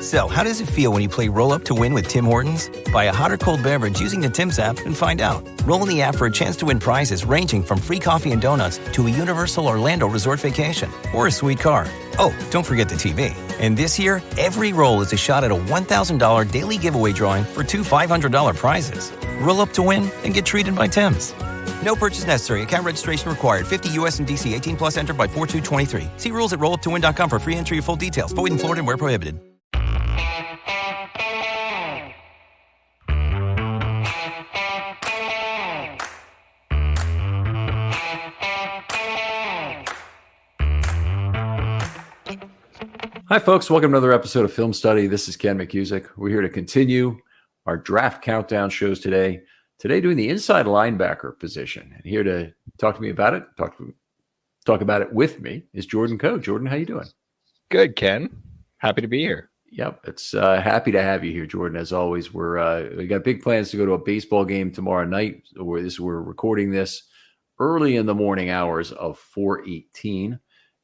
So, how does it feel when you play Roll Up to Win with Tim Hortons? Buy a hot or cold beverage using the Tim's app and find out. Roll in the app for a chance to win prizes ranging from free coffee and donuts to a Universal Orlando resort vacation or a sweet car. Oh, don't forget the TV. And this year, every roll is a shot at a $1,000 daily giveaway drawing for two $500 prizes. Roll up to win and get treated by Tim's. No purchase necessary. Account registration required. 50 U.S. and D.C. 18 plus entered by 4/2/23. See rules at rolluptowin.com for free entry or full details. Void in Florida and where prohibited. Hi, folks. Welcome to another episode of Film Study. This is Ken McCusick. We're here to continue our draft countdown shows today. Today, doing the inside linebacker position. And here to talk to me about it, talk about it with me, is Jordan Coe. Jordan, how you doing? Good, Ken. Happy to be here. Yep, it's happy to have you here, Jordan. As always, we got big plans to go to a baseball game tomorrow night. We're recording this early in the morning hours of 4/18.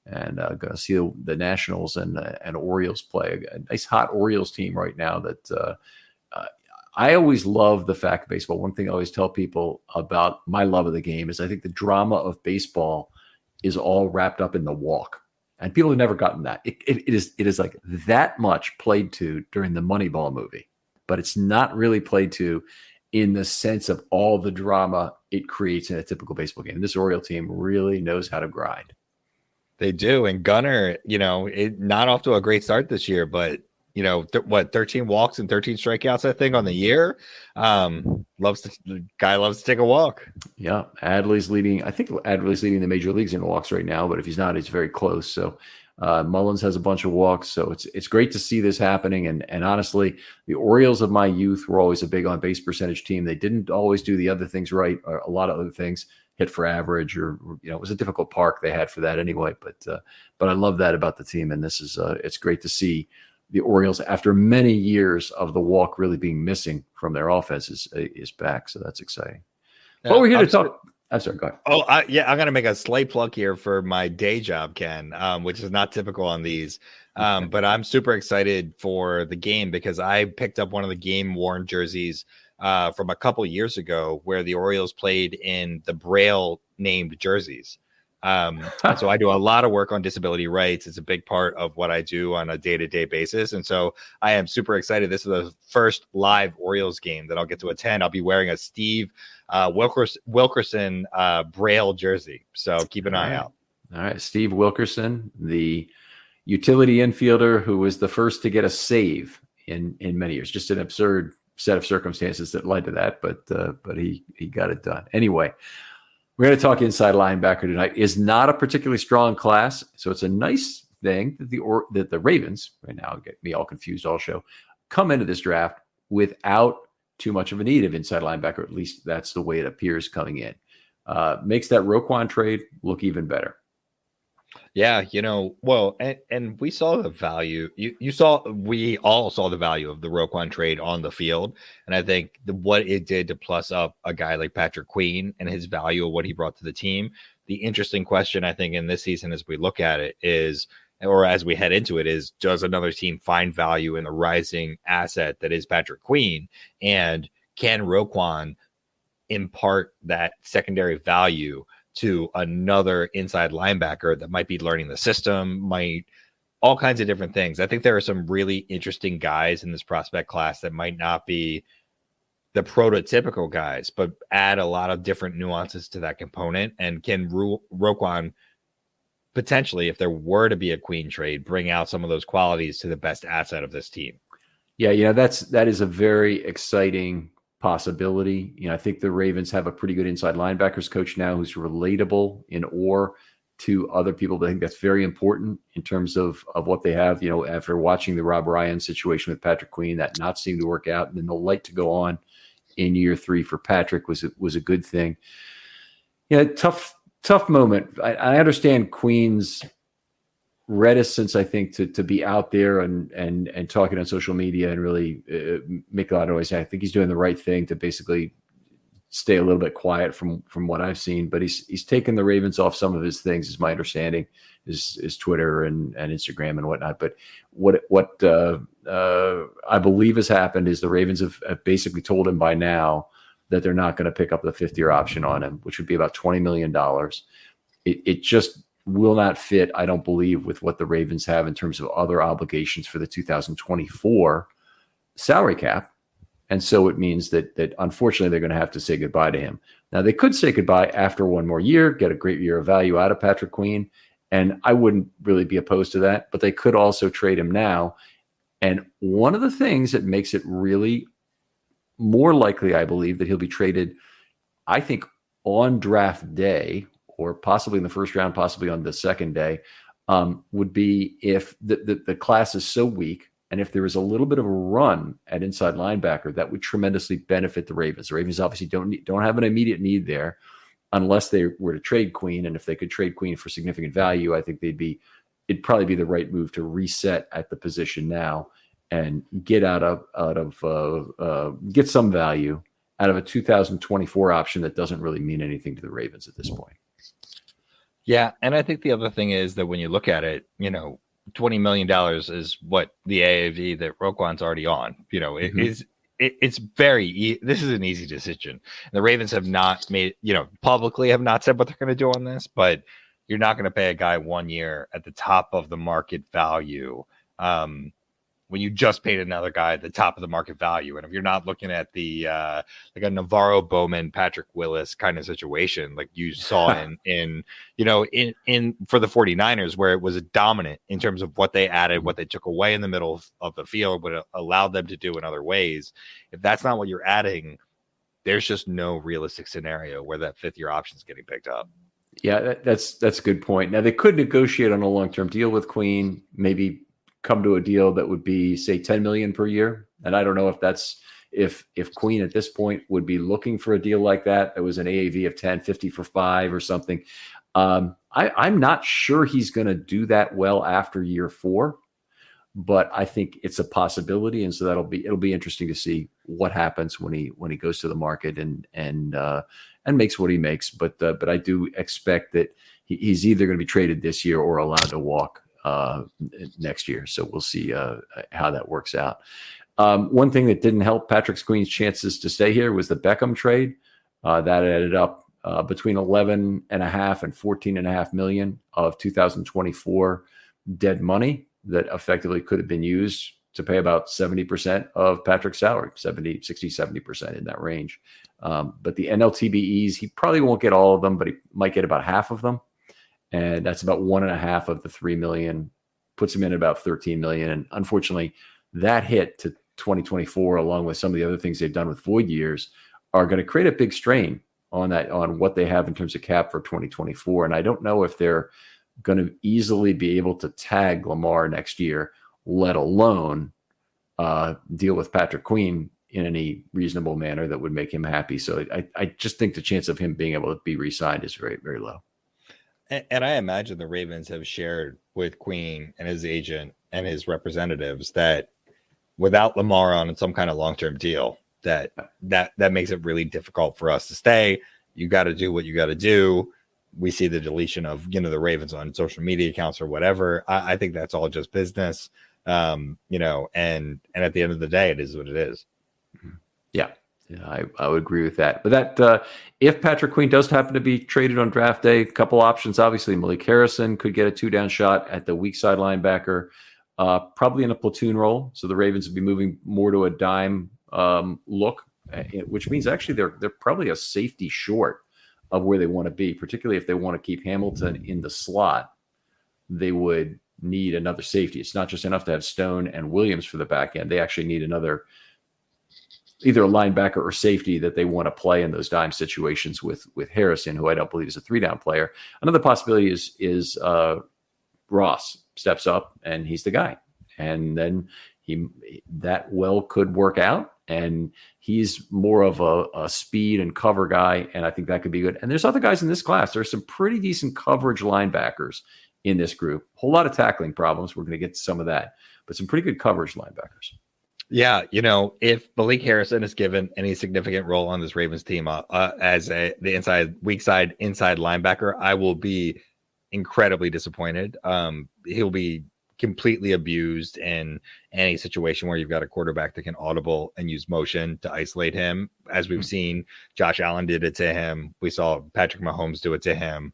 And going to see the Nationals and Orioles play. A nice hot Orioles team right now that I always love the fact of baseball. One thing I always tell people about my love of the game is I think the drama of baseball is all wrapped up in the walk. And people have never gotten that. It is like that much played to during the Moneyball movie, but it's not really played to in the sense of all the drama it creates in a typical baseball game. This Oriole team really knows how to grind. They do. And Gunnar, not off to a great start this year, but 13 walks and 13 strikeouts, I think, on the year. The guy loves to take a walk. Yeah. Adley's leading. I think Adley's leading the major leagues in walks right now, but if he's not, he's very close. So Mullins has a bunch of walks. So it's great to see this happening. And honestly, the Orioles of my youth were always a big on base percentage team. They didn't always do the other things right, or a lot of other things. Hit for average, or it was a difficult park they had for that anyway. But I love that about the team, and this is it's great to see the Orioles after many years of the walk really being missing from their offense is back. So that's exciting. But we're here to talk. I'm sorry, go ahead. I'm going to make a slight plug here for my day job, Ken, which is not typical on these. But I'm super excited for the game because I picked up one of the game worn jerseys from a couple years ago where the Orioles played in the Braille named jerseys. So I do a lot of work on disability rights. It's a big part of what I do on a day-to-day basis. And so I am super excited. This is the first live Orioles game that I'll get to attend. I'll be wearing a Steve Wilkerson Braille jersey. So keep an eye out. All right. Steve Wilkerson, the utility infielder who was the first to get a save in many years. Just an absurd set of circumstances that led to that, but he got it done. Anyway, we're going to talk inside linebacker tonight. Is not a particularly strong class, so it's a nice thing that the Ravens, right now get me all confused all show, come into this draft without too much of a need of inside linebacker. At least that's the way it appears coming in. Makes that Roquan trade look even better. Yeah, and we saw the value. We all saw the value of the Roquan trade on the field. And I think what it did to plus up a guy like Patrick Queen and his value of what he brought to the team. The interesting question, I think, in this season, as we look at it is, or as we head into it, is does another team find value in the rising asset that is Patrick Queen? And can Roquan impart that secondary value to another inside linebacker that might be learning the system, all kinds of different things. I think there are some really interesting guys in this prospect class that might not be the prototypical guys, but add a lot of different nuances to that component. And can Roquan potentially, if there were to be a Queen trade, bring out some of those qualities to the best asset of this team? Yeah, that is a very exciting possibility. I think the Ravens have a pretty good inside linebackers coach now who's relatable in Orr to other people. But I think that's very important in terms of what they have. After watching the Rob Ryan situation with Patrick Queen, that not seemed to work out, and then the light to go on in year 3 for Patrick was a good thing. Tough moment. I understand Queen's reticence, I think, to be out there and talking on social media and really make a lot of noise. I think he's doing the right thing to basically stay a little bit quiet from what I've seen, but he's taken the Ravens off some of his things, is my understanding, is Twitter and Instagram and whatnot. But what I believe has happened is the Ravens have basically told him by now that they're not going to pick up the fifth-year option on him, which would be about $20 million. It just will not fit, I don't believe, with what the Ravens have in terms of other obligations for the 2024 salary cap. And so it means that unfortunately they're going to have to say goodbye to him. Now, they could say goodbye after one more year, get a great year of value out of Patrick Queen, and I wouldn't really be opposed to that, but they could also trade him now. And one of the things that makes it really more likely, I believe, that he'll be traded, I think, on draft day, or possibly in the first round, possibly on the second day, would be if the class is so weak, and if there is a little bit of a run at inside linebacker, that would tremendously benefit the Ravens. The Ravens obviously don't have an immediate need there, unless they were to trade Queen. And if they could trade Queen for significant value, I think it'd probably be the right move to reset at the position now and get get some value out of a 2024 option that doesn't really mean anything to the Ravens at this point. Yeah, and I think the other thing is that when you look at it, $20 million is what the AAV that Roquan's already on. It's this is an easy decision. The Ravens have not made, publicly have not said what they're going to do on this, but you're not going to pay a guy 1 year at the top of the market value when you just paid another guy at the top of the market value. And if you're not looking at the like a Navarro Bowman, Patrick Willis kind of situation, like you saw in for the 49ers, where it was a dominant in terms of what they added, what they took away in the middle of the field, what it allowed them to do in other ways. If that's not what you're adding, there's just no realistic scenario where that fifth year option is getting picked up. Yeah, that's a good point. Now, they could negotiate on a long-term deal with Queen, maybe come to a deal that would be, say, $10 million per year. And I don't know if Queen at this point would be looking for a deal like that. It was an AAV of 10, 50 for 5 or something. I'm not sure he's going to do that well after year 4, but I think it's a possibility. And so it'll be interesting to see what happens when he goes to the market and makes what he makes. But I do expect that he's either going to be traded this year or allowed to walk next year. So we'll see how that works out. One thing that didn't help Patrick Queen's chances to stay here was the Beckham trade. That added up between 11.5 and 14.5 million of 2024 dead money that effectively could have been used to pay about 70% of Patrick's salary, 70% in that range. But the NLTBEs, he probably won't get all of them, but he might get about half of them. And that's about 1.5 of the 3 million, puts him in about 13 million. And unfortunately, that hit to 2024, along with some of the other things they've done with void years, are going to create a big strain on what they have in terms of cap for 2024. And I don't know if they're going to easily be able to tag Lamar next year, let alone deal with Patrick Queen in any reasonable manner that would make him happy. So I just think the chance of him being able to be re-signed is very, very low. And I imagine the Ravens have shared with Queen and his agent and his representatives that without Lamar on some kind of long-term deal, that makes it really difficult for us to stay. You got to do what you got to do. We see the deletion of, the Ravens on social media accounts or whatever. I think that's all just business, and at the end of the day, it is what it is. Yeah. Yeah, I would agree with that. But that if Patrick Queen does happen to be traded on draft day, a couple options. Obviously, Malik Harrison could get a 2-down shot at the weak side linebacker, probably in a platoon role. So the Ravens would be moving more to a dime look, which means actually they're probably a safety short of where they want to be, particularly if they want to keep Hamilton in the slot. They would need another safety. It's not just enough to have Stone and Williams for the back end. They actually need another, either a linebacker or safety that they want to play in those dime situations with Harrison, who I don't believe is a 3-down player. Another possibility is Ross steps up and he's the guy. And then that could work out. And he's more of a speed and cover guy. And I think that could be good. And there's other guys in this class. There's some pretty decent coverage linebackers in this group. A whole lot of tackling problems. We're going to get to some of that, but some pretty good coverage linebackers. Yeah, if Malik Harrison is given any significant role on this Ravens team as the weak side inside linebacker, I will be incredibly disappointed. He'll be completely abused in any situation where you've got a quarterback that can audible and use motion to isolate him. As we've seen, Josh Allen did it to him. We saw Patrick Mahomes do it to him.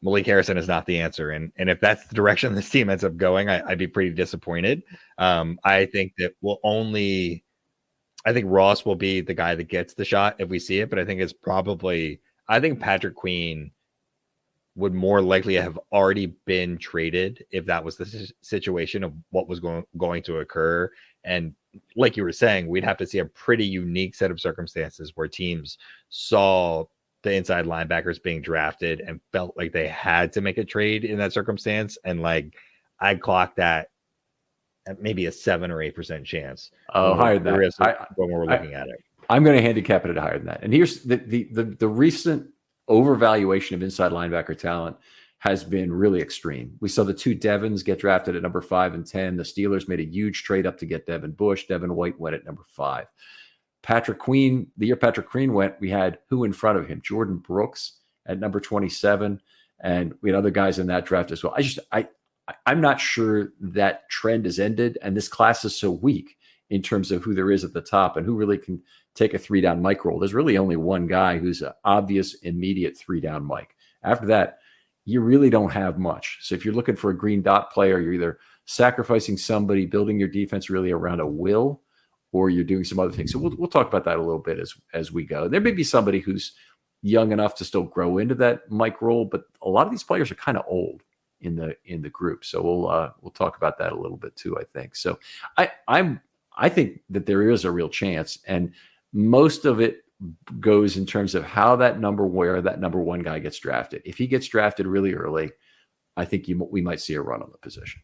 Malik Harrison is not the answer. And if that's the direction this team ends up going, I'd be pretty disappointed. I think that I think Ross will be the guy that gets the shot if we see it, but I think Patrick Queen would more likely have already been traded if that was the situation of what was going to occur. And like you were saying, we'd have to see a pretty unique set of circumstances where teams saw the inside linebackers being drafted and felt like they had to make a trade in that circumstance. And like, I'd clock that at maybe a 7 or 8% chance. Oh, higher than that. When we're looking at it. I'm going to handicap it at higher than that. And here's the recent overvaluation of inside linebacker talent has been really extreme. We saw the two Devons get drafted at number 5 and 10. The Steelers made a huge trade up to get Devin Bush. Devin White went at number 5. Patrick Queen, the year Patrick Queen went, we had who in front of him? Jordan Brooks at number 27. And we had other guys in that draft as well. I'm not sure that trend has ended. And this class is so weak in terms of who there is at the top and who really can take a 3-down Mike role. There's really only one guy who's an obvious, immediate 3-down Mike. After that, you really don't have much. So if you're looking for a green dot player, you're either sacrificing somebody, building your defense really around a will, or you're doing some other things. So we'll talk about that a little bit as we go. There may be somebody who's young enough to still grow into that Mike role, but a lot of these players are kind of old in the group. So we'll talk about that a little bit too, I think. So I think that there is a real chance, and most of it goes in terms of where that number 1 guy gets drafted. If he gets drafted really early, I think we might see a run on the position.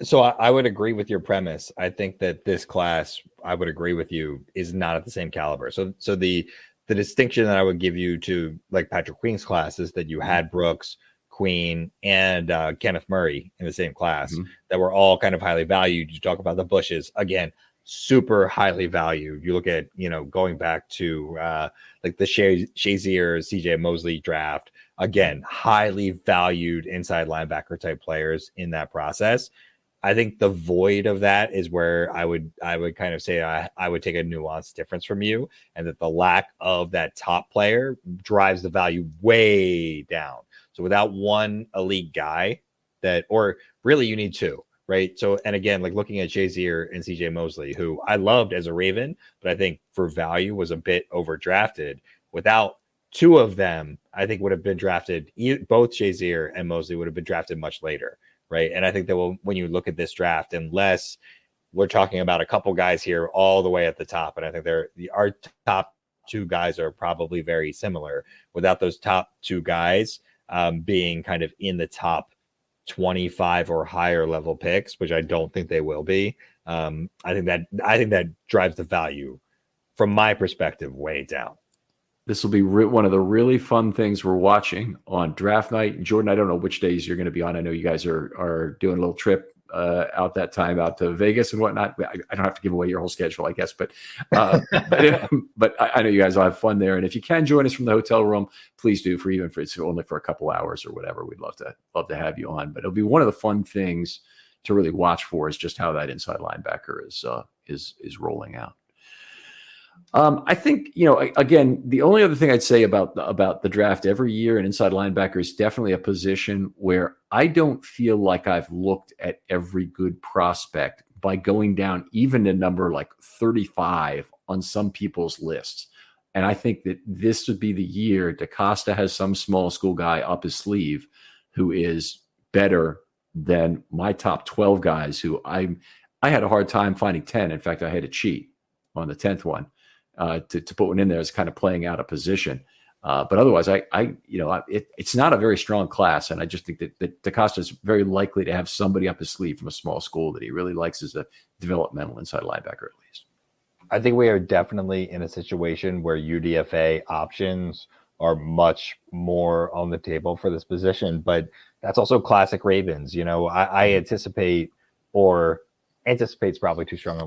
So I would agree with your premise. I think that this class, I would agree with you, is not at the same caliber. So the distinction that I would give you to like Patrick Queen's class is that you had Brooks, Queen, and Kenneth Murray in the same class that were all kind of highly valued. You talk about the Bushes, again, super highly valued. You look at, going back to like the Shazier, CJ Mosley draft, again, highly valued inside linebacker type players in that process. I think the void of that is where I would kind of say I would take a nuanced difference from you, and that the lack of that top player drives the value way down. So without one elite guy or really you need 2, right? So, and again, like looking at Shazier and CJ Mosley, who I loved as a Raven, but I think for value was a bit overdrafted. Without 2 of them, I think would have been drafted, both Shazier and Mosley would have been drafted much later. Right. And I think that when you look at this draft, unless we're talking about a couple guys here all the way at the top, and I think our top 2 guys are probably very similar, without those top 2 guys being kind of in the top 25 or higher level picks, which I don't think they will be. I think that drives the value from my perspective way down. This will be one of the really fun things we're watching on draft night. Jordan, I don't know which days you're going to be on. I know you guys are doing a little trip out that time out to Vegas and whatnot. I don't have to give away your whole schedule, I guess, but I know you guys will have fun there. And if you can join us from the hotel room, please do. It's only for a couple hours or whatever. We'd love to have you on. But it'll be one of the fun things to really watch for is just how that inside linebacker is rolling out. I think, again, the only other thing I'd say about the draft every year, and inside linebacker is definitely a position where I don't feel like I've looked at every good prospect by going down even to number like 35 on some people's lists. And I think that this would be the year DaCosta has some small school guy up his sleeve who is better than my top 12 guys who I had a hard time finding 10. In fact, I had to cheat on the 10th one. To put one in there is kind of playing out a position. But otherwise, it's not a very strong class. And I just think that DaCosta is very likely to have somebody up his sleeve from a small school that he really likes as a developmental inside linebacker, at least. I think we are definitely in a situation where UDFA options are much more on the table for this position, but that's also classic Ravens. I anticipate's probably too strong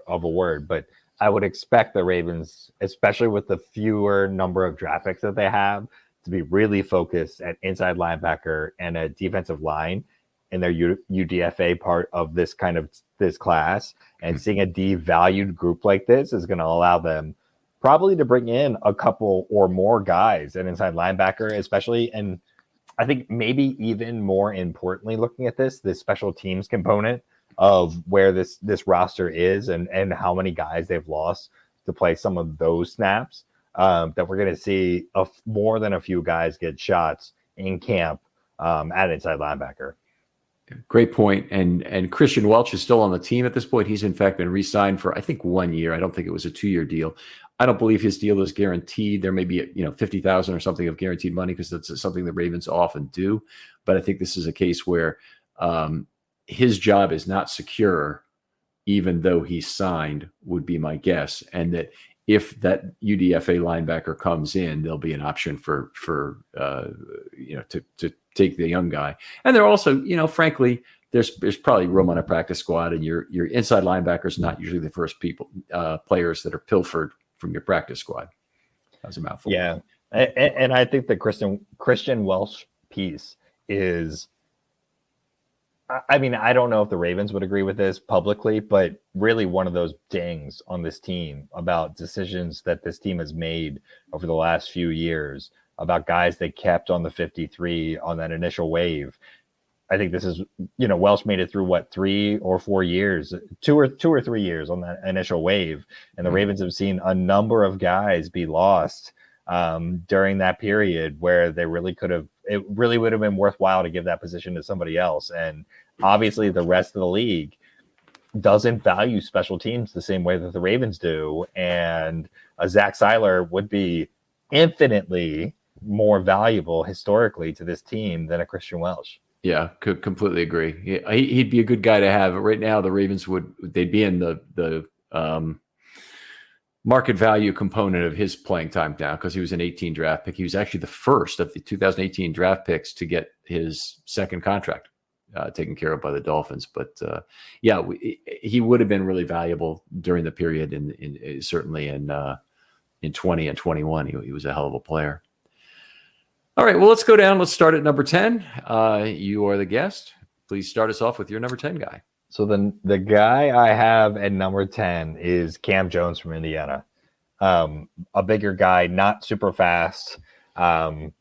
of a word, but I would expect the Ravens, especially with the fewer number of draft picks that they have, to be really focused at inside linebacker and a defensive line. in their UDFA part of this class, and seeing a devalued group like this is going to allow them probably to bring in a couple or more guys at inside linebacker, especially. And I think maybe even more importantly, looking at this special teams component of where this roster is and how many guys they've lost to play some of those snaps, that we're going to see more than a few guys get shots in camp at inside linebacker. Great point. And Christian Welch is still on the team at this point. He's in fact been re-signed for, I think, 1 year. I don't think it was a 2-year deal. I don't believe his deal is guaranteed. There may be, $50,000 or something of guaranteed money, because that's something the Ravens often do. But I think this is a case where his job is not secure, even though he's signed, would be my guess. And that if that UDFA linebacker comes in, there'll be an option for to take the young guy. And they're also, frankly, there's probably room on a practice squad, and your inside linebackers not usually the first players that are pilfered from your practice squad. That was a mouthful. Yeah, and I think the Christian Welch piece is, I mean, I don't know if the Ravens would agree with this publicly, but really one of those dings on this team about decisions that this team has made over the last few years, about guys they kept on the 53 on that initial wave. I think this is, Welsh made it through 3 or 4 years, 2 or 3 years on that initial wave. And the Ravens have seen a number of guys be lost during that period where they really it really would have been worthwhile to give that position to somebody else. And obviously the rest of the league doesn't value special teams the same way that the Ravens do. And a Zach Seiler would be infinitely more valuable historically to this team than a Christian Welch. Yeah, could completely agree. Yeah, he'd be a good guy to have. Right now, the Ravens they'd be in the market value component of his playing time now, because he was an 18 draft pick. He was actually the first of the 2018 draft picks to get his second contract taken care of by the Dolphins. But he would have been really valuable during the period, certainly in 20 and 21. He was a hell of a player. All right, well, let's go down. Let's start at number 10. You are the guest. Please start us off with your number 10 guy. So the guy I have at number 10 is Cam Jones from Indiana. A bigger guy, not super fast. A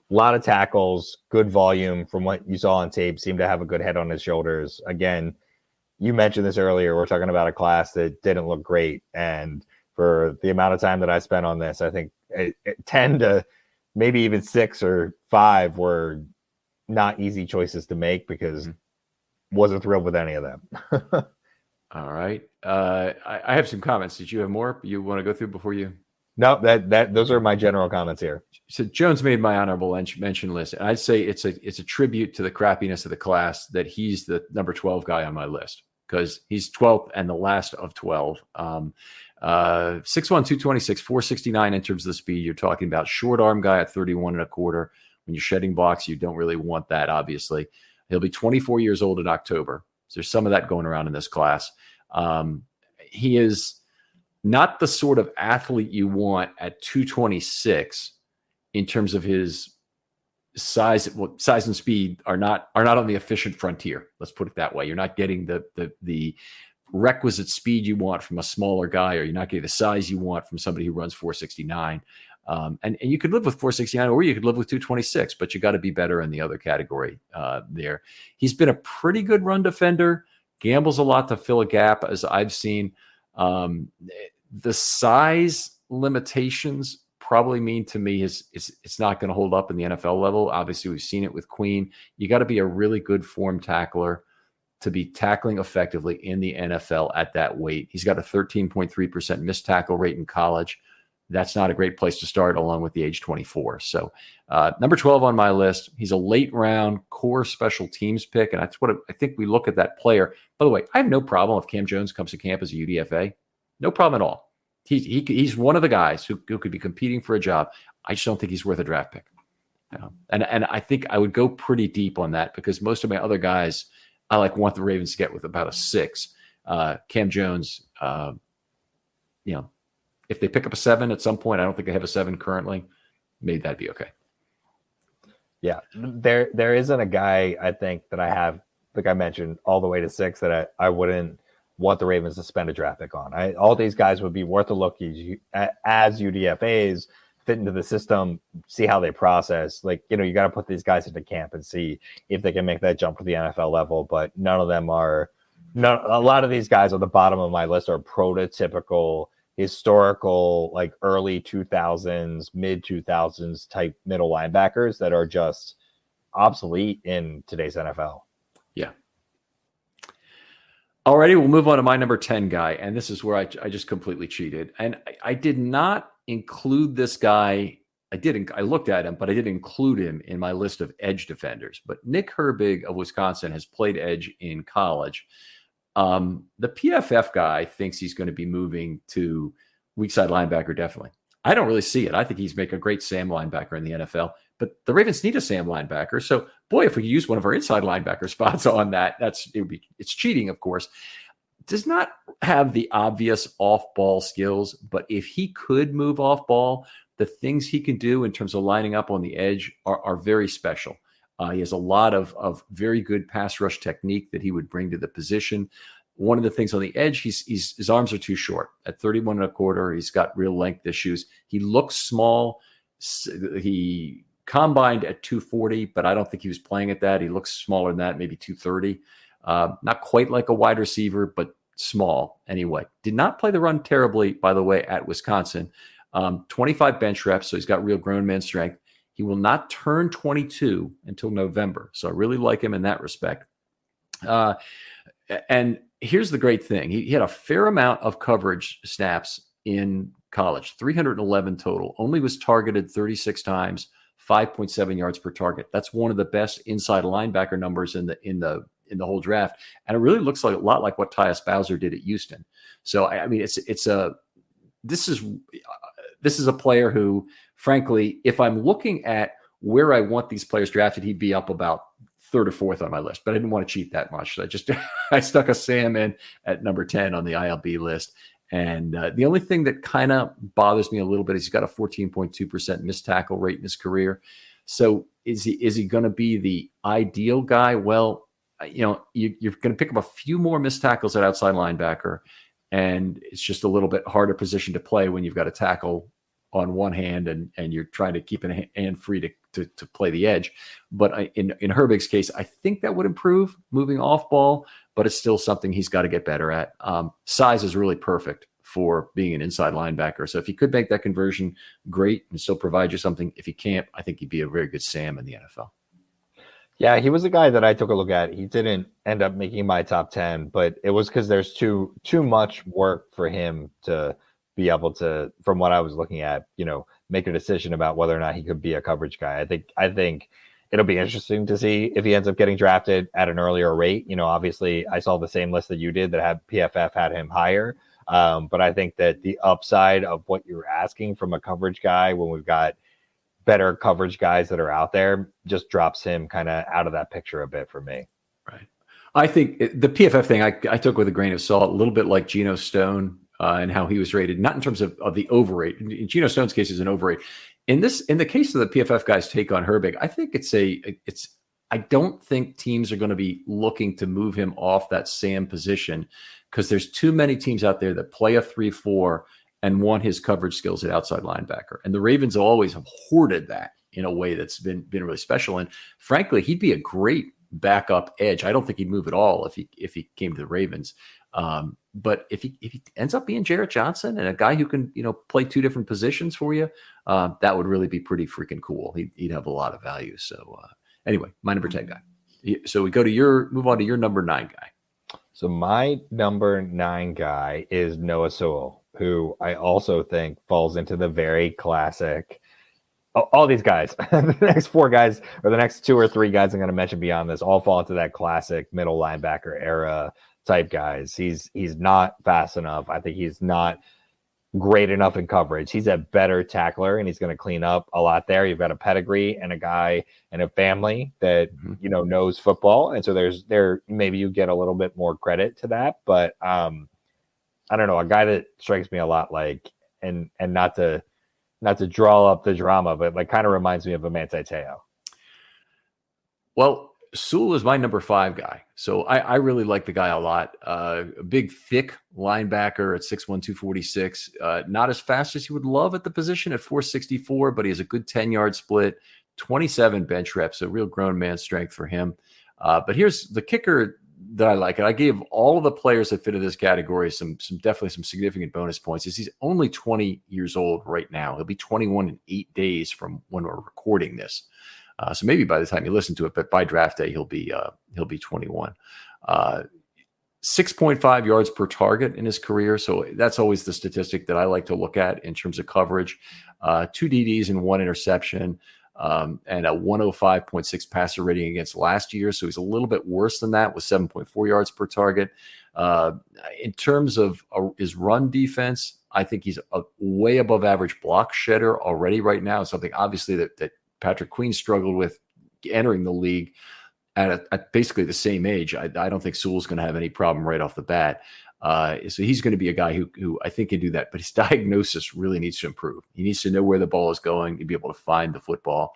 lot of tackles, good volume from what you saw on tape, seemed to have a good head on his shoulders. Again, you mentioned this earlier. We're talking about a class that didn't look great. And for the amount of time that I spent on this, I think 10 to maybe even 6 or 5 were not easy choices to make, because wasn't thrilled with any of them. All right. I have some comments. Did you have more you want to go through before you? No, those are my general comments here. So Jones made my honorable mention list. And I'd say it's a tribute to the crappiness of the class that he's the number 12 guy on my list, because he's 12th and the last of 12. 6'1", 226, 469 in terms of the speed. You're talking about short arm guy at 31 and a quarter. When you're shedding blocks, you don't really want that, obviously. He'll be 24 years old in October. So there's some of that going around in this class. He is not the sort of athlete you want at 226 in terms of his size. Well, size and speed are not on the efficient frontier. Let's put it that way. You're not getting the requisite speed you want from a smaller guy, or you're not getting the size you want from somebody who runs 469. And you could live with 469, or you could live with 226, but you got to be better in the other category there. He's been a pretty good run defender, gambles a lot to fill a gap, as I've seen. The size limitations probably mean to me it's not going to hold up in the NFL level. Obviously, we've seen it with Queen. You got to be a really good form tackler to be tackling effectively in the NFL at that weight. He's got a 13.3% missed tackle rate in college. That's not a great place to start, along with the age 24. So number 12 on my list. He's a late round core special teams pick, and that's what I think we look at that player. By the way, I have no problem if Cam Jones comes to camp as a UDFA. No problem at all. He's one of the guys who could be competing for a job. I just don't think he's worth a draft pick. And I think I would go pretty deep on that, because most of my other guys I want the Ravens to get with about a 6. Cam Jones, if they pick up a 7 at some point, I don't think they have a 7 currently. Maybe that'd be okay. Yeah, there isn't a guy I think that I have, like I mentioned, all the way to 6 that I wouldn't want the Ravens to spend a draft pick on. All these guys would be worth a look as UDFAs, fit into the system, see how they process. Like, you got to put these guys into camp and see if they can make that jump to the NFL level. But none of them are. A lot of these guys on the bottom of my list are prototypical historical, like early 2000s, mid 2000s type middle linebackers that are just obsolete in today's NFL. Yeah. Alrighty, we'll move on to my number 10 guy. And this is where I just completely cheated. And I did not include this guy. I looked at him, but I didn't include him in my list of edge defenders. But Nick Herbig of Wisconsin has played edge in college. The PFF guy thinks he's going to be moving to weak side linebacker, definitely. I don't really see it. I think he's making a great Sam linebacker in the NFL, but the Ravens need a Sam linebacker. So, boy, if we use one of our inside linebacker spots on that, it's cheating, of course. Does not have the obvious off-ball skills, but if he could move off-ball, the things he can do in terms of lining up on the edge are very special. He has a lot of very good pass rush technique that he would bring to the position. One of the things on the edge, his arms are too short. At 31 and a quarter, he's got real length issues. He looks small. He combined at 240, but I don't think he was playing at that. He looks smaller than that, maybe 230. Not quite like a wide receiver, but small anyway. Did not play the run terribly, by the way, at Wisconsin. 25 bench reps, so he's got real grown man strength. He will not turn 22 until November. So I really like him in that respect. And here's the great thing. He had a fair amount of coverage snaps in college, 311 total, only was targeted 36 times, 5.7 yards per target. That's one of the best inside linebacker numbers in the whole draft. And it really looks like a lot like what Tyus Bowser did at Houston. So, I mean, this is a player who, frankly, if I'm looking at where I want these players drafted, he'd be up about third or fourth on my list, but I didn't want to cheat that much. So I stuck a Sam in at number 10 on the ILB list. And the only thing that kind of bothers me a little bit is he's got a 14.2% missed tackle rate in his career. So is he going to be the ideal guy? Well, you're going to pick up a few more missed tackles at outside linebacker, and it's just a little bit harder position to play when you've got a tackle on one hand and you're trying to keep a hand free to play the edge. But in Herbig's case, I think that would improve moving off ball, but it's still something he's got to get better at. Size is really perfect for being an inside linebacker. So if he could make that conversion, great, and still provide you something. If he can't, I think he'd be a very good Sam in the NFL. Yeah, he was a guy that I took a look at. He didn't end up making my top 10, but it was because there's too much work for him to be able to, from what I was looking at, make a decision about whether or not he could be a coverage guy. I think it'll be interesting to see if he ends up getting drafted at an earlier rate. Obviously I saw the same list that you did that had PFF had him higher. But I think that the upside of what you're asking from a coverage guy when we've got better coverage guys that are out there just drops him kind of out of that picture a bit for me. Right. I think the PFF thing I took with a grain of salt, a little bit like Geno Stone and how he was rated, not in terms of the overrate. In Geno Stone's case, is an overrate. In the case of the PFF guys' take on Herbig, I think I don't think teams are going to be looking to move him off that Sam position because there's too many teams out there that play a 3-4 and want his coverage skills at outside linebacker. And the Ravens always have hoarded that in a way that's been really special. And frankly, he'd be a great backup edge. I don't think he'd move at all if he came to the Ravens. But if he ends up being Jarrett Johnson and a guy who can, play two different positions for you, that would really be pretty freaking cool. He'd have a lot of value. So anyway, my number 10 guy. So we move on to your number 9 guy. So my number 9 guy is Noah Sewell, who I also think falls into the very classic. All these guys, the next 4 guys, or the next 2 or 3 guys I'm going to mention beyond this, all fall into that classic middle linebacker era type guys. He's not fast enough. I think he's not great enough in coverage. He's a better tackler, and he's going to clean up a lot there. You've got a pedigree and a guy and a family that knows football, and so maybe you get a little bit more credit to that. But I don't know, a guy that strikes me a lot like, and not to draw up the drama, but like kind of reminds me of a Manti Te'o. Well, Sewell is my number 5 guy. So I really like the guy a lot. A big, thick linebacker at 6'1", 246. Not as fast as you would love at the position at 464, but he has a good 10-yard split, 27 bench reps, so real grown man strength for him. But here's the kicker that I like. And I gave all of the players that fit in this category some definitely some significant bonus points. Is he's only 20 years old right now. He'll be 21 in 8 days from when we're recording this. So maybe by the time you listen to it, but by draft day, he'll be 21. 6.5 yards per target in his career. So that's always the statistic that I like to look at in terms of coverage. 2 DDs and 1 interception, and a 105.6 passer rating against last year. So he's a little bit worse than that with 7.4 yards per target. In terms of his run defense, I think he's a way above average block shedder already right now. Something obviously that Patrick Queen struggled with entering the league at basically the same age. I don't think Sewell's going to have any problem right off the bat. So he's going to be a guy who I think can do that, but his diagnosis really needs to improve. He needs to know where the ball is going and be able to find the football.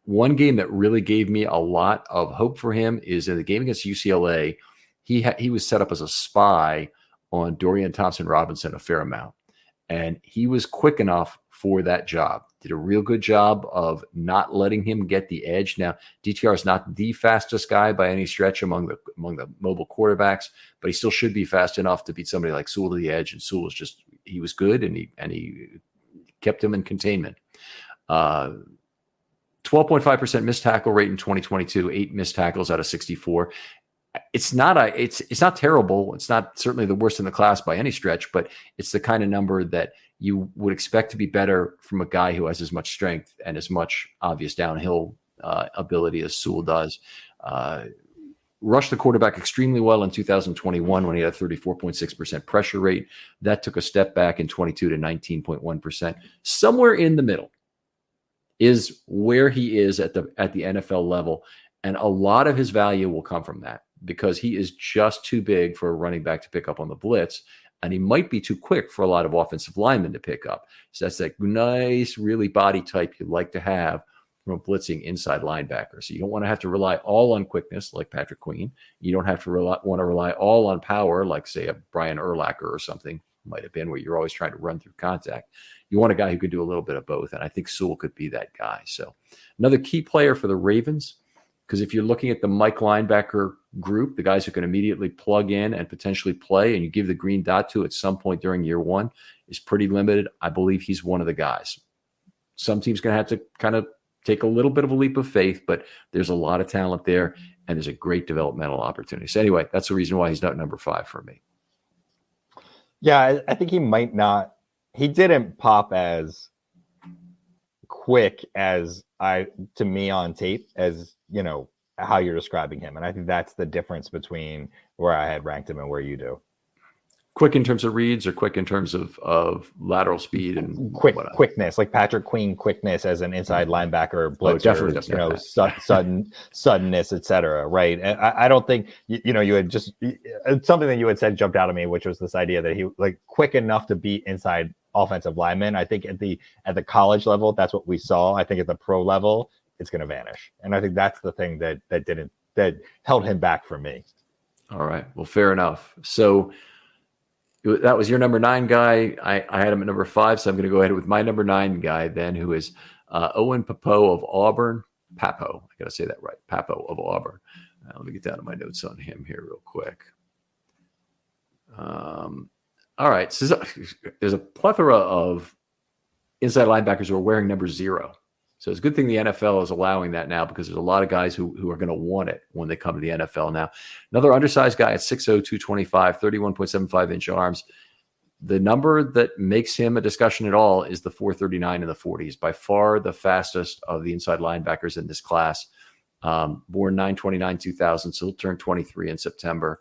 One game that really gave me a lot of hope for him is in the game against UCLA. He was set up as a spy on Dorian Thompson-Robinson a fair amount, and he was quick enough for that job. Did a real good job of not letting him get the edge. Now, DTR is not the fastest guy by any stretch among the mobile quarterbacks, but he still should be fast enough to beat somebody like Sewell to the edge. And Sewell he was good, and he kept him in containment. 12.5% missed tackle rate in 2022, 8 missed tackles out of 64. It's not terrible. It's not certainly the worst in the class by any stretch, but it's the kind of number that you would expect to be better from a guy who has as much strength and as much obvious downhill ability as Sewell does. Rushed the quarterback extremely well in 2021 when he had a 34.6% pressure rate. That took a step back in 22 to 19.1%. Somewhere in the middle is where he is at the NFL level, and a lot of his value will come from that because he is just too big for a running back to pick up on the blitz. And he might be too quick for a lot of offensive linemen to pick up. So that's that nice, really body type you'd like to have from a blitzing inside linebacker. So you don't want to have to rely all on quickness like Patrick Queen. You don't have to want to rely all on power like, say, a Brian Urlacher or something might have been, where you're always trying to run through contact. You want a guy who could do a little bit of both. And I think Sewell could be that guy. So another key player for the Ravens, because if you're looking at the Mike linebacker group, the guys who can immediately plug in and potentially play, and you give the green dot to at some point during year one, is pretty limited. I believe he's one of the guys. Some teams going to have to kind of take a little bit of a leap of faith, but there's a lot of talent there, and there's a great developmental opportunity. So anyway, that's the reason why he's not number 5 for me. Yeah, I think he might not. He didn't pop as quick to me on tape as, how you're describing him. And I think that's the difference between where I had ranked him and where you do. Quick in terms of reads, or quick in terms of lateral speed and quickness, like Patrick Queen quickness as an inside linebacker, blitzer, definitely. Suddenness, etc. Right? And I don't think you had just something that you had said jumped out at me, which was this idea that he like quick enough to beat inside offensive linemen. I think at the college level, that's what we saw. I think at the pro level, it's going to vanish, and I think that's the thing that held him back for me. All right, well, fair enough. So that was your number 9 guy. I had him at number 5, so I'm going to go ahead with my number 9 guy then, who is Owen Pappoe of Auburn. Pappoe, I got to say that right. Pappoe of Auburn. Let me get down to my notes on him here real quick. All right, so there's a plethora of inside linebackers who are wearing number 0. So it's a good thing the NFL is allowing that now, because there's a lot of guys who are going to want it when they come to the NFL now. Another undersized guy at 6'0", 225, 31.75-inch arms. The number that makes him a discussion at all is the 439 and the 40. He's by far the fastest of the inside linebackers in this class. Born 9/29/2000, so he'll turn 23 in September.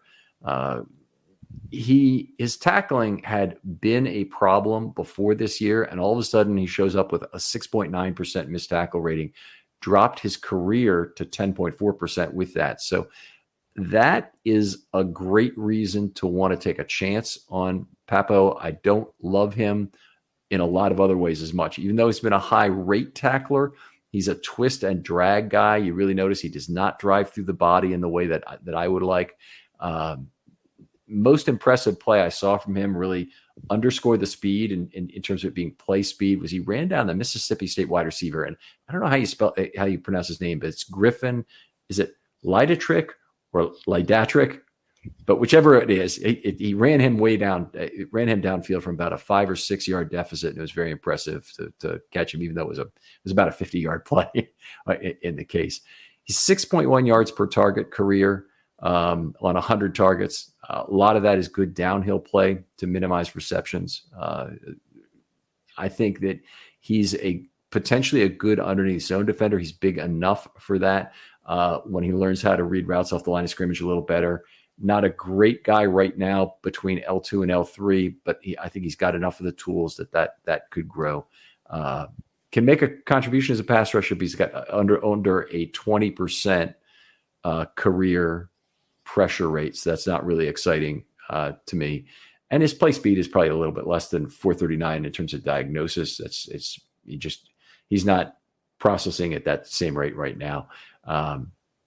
His tackling had been a problem before this year, and all of a sudden he shows up with a 6.9% missed tackle rating, dropped his career to 10.4% with that. So that is a great reason to want to take a chance on Pappoe. I don't love him in a lot of other ways as much, even though he's been a high rate tackler. He's a twist and drag guy. You really notice he does not drive through the body in the way that I would like. Most impressive play I saw from him, really underscored the speed in terms of it being play speed, was he ran down the Mississippi State wide receiver. And I don't know how you pronounce his name, but it's Griffin. Is it Lidatrick or Lidatrick? But whichever it is, he ran him way down. It ran him downfield from about a 5 or 6 yard deficit, and it was very impressive to catch him, even though it was about a 50-yard play in the case. He's 6.1 yards per target career on 100 targets. A lot of that is good downhill play to minimize receptions. I think that he's potentially a good underneath zone defender. He's big enough for that when he learns how to read routes off the line of scrimmage a little better. Not a great guy right now between L2 and L3, but I think he's got enough of the tools that could grow. Can make a contribution as a pass rusher, but he's got under a 20% career pressure rate. So that's not really exciting to me. And his play speed is probably a little bit less than 439 in terms of diagnosis. He's not processing at that same rate right now.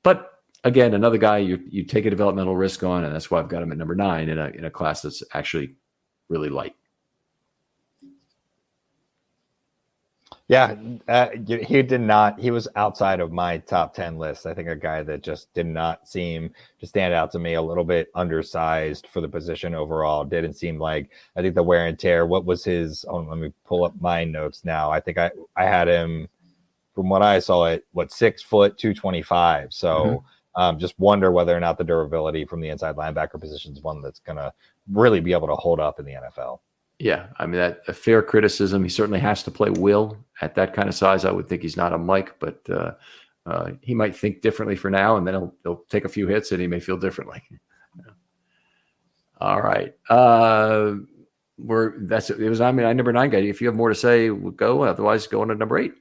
But again, another guy you take a developmental risk on, and that's why I've got him at number 9 in a class that's actually really light. Yeah, he did not. He was outside of my top 10 list. I think a guy that just did not seem to stand out to me. A little bit undersized for the position overall. Didn't seem like. I think the wear and tear. What was his? Oh, let me pull up my notes now. I think I had him, from what I saw, at 6 foot 225. So. Just wonder whether or not the durability from the inside linebacker position is one that's going to really be able to hold up in the NFL. Yeah, I mean, that a fair criticism. He certainly has to play will at that kind of size. I would think he's not a Mike, but he might think differently for now, and then he'll take a few hits and he may feel differently. All right. I'm number 9 guy. If you have more to say, we'll go. Otherwise, go on to number 8.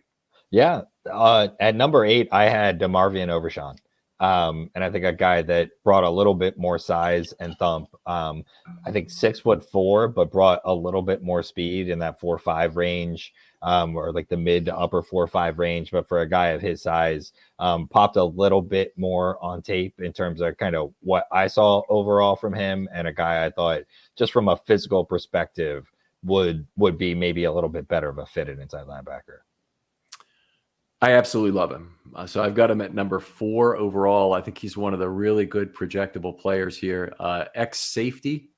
Yeah. At number 8, I had DeMarvion Overshawn. And I think a guy that brought a little bit more size and thump. I think 6'4", but brought a little bit more speed in that 4.5 range, or like the mid to upper 4.5 range. But for a guy of his size, popped a little bit more on tape in terms of kind of what I saw overall from him, and a guy I thought just from a physical perspective would be maybe a little bit better of a fit at inside linebacker. I absolutely love him. So I've got him at number 4 overall. I think he's one of the really good projectable players here. Ex-safety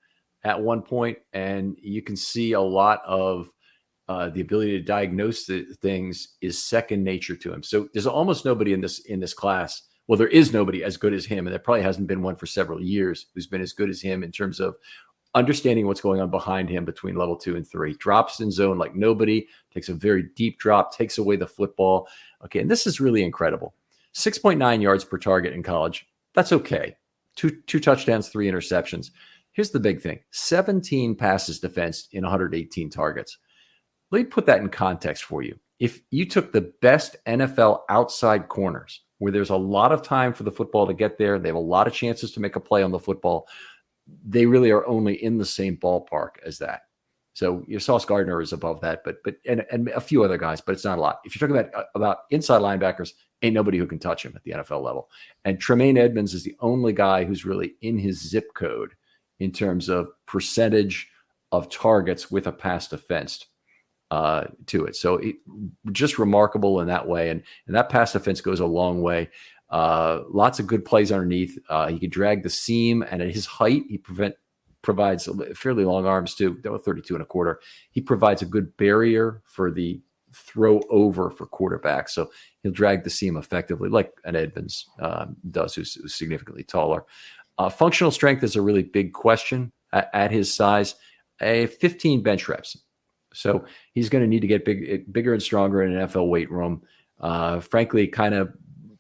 at one point, and you can see a lot of the ability to diagnose things is second nature to him. So there's almost nobody in this class. Well, there is nobody as good as him, and there probably hasn't been one for several years who's been as good as him in terms of understanding what's going on behind him between level 2 and 3. Drops in zone like nobody, takes a very deep drop, takes away the football. Okay, and this is really incredible. 6.9 yards per target in college. That's okay. Two touchdowns, 3 interceptions. Here's the big thing. 17 passes defensed in 118 targets. Let me put that in context for you. If you took the best NFL outside corners, where there's a lot of time for the football to get there, they have a lot of chances to make a play on the football, they really are only in the same ballpark as that. So your Sauce Gardner is above that, but and a few other guys, but it's not a lot. If you're talking about inside linebackers, ain't nobody who can touch him at the NFL level. And Tremaine Edmonds is the only guy who's really in his zip code in terms of percentage of targets with a pass defense to it. So just remarkable in that way. And that pass defense goes a long way. Lots of good plays underneath. He can drag the seam, and at his height, he provides fairly long arms too. 32 and a quarter. He provides a good barrier for the throw over for quarterbacks. So he'll drag the seam effectively, like an Edmonds does, who's significantly taller. Functional strength is a really big question at his size. 15 bench reps. So he's going to need to get bigger and stronger in an NFL weight room. Frankly, kind of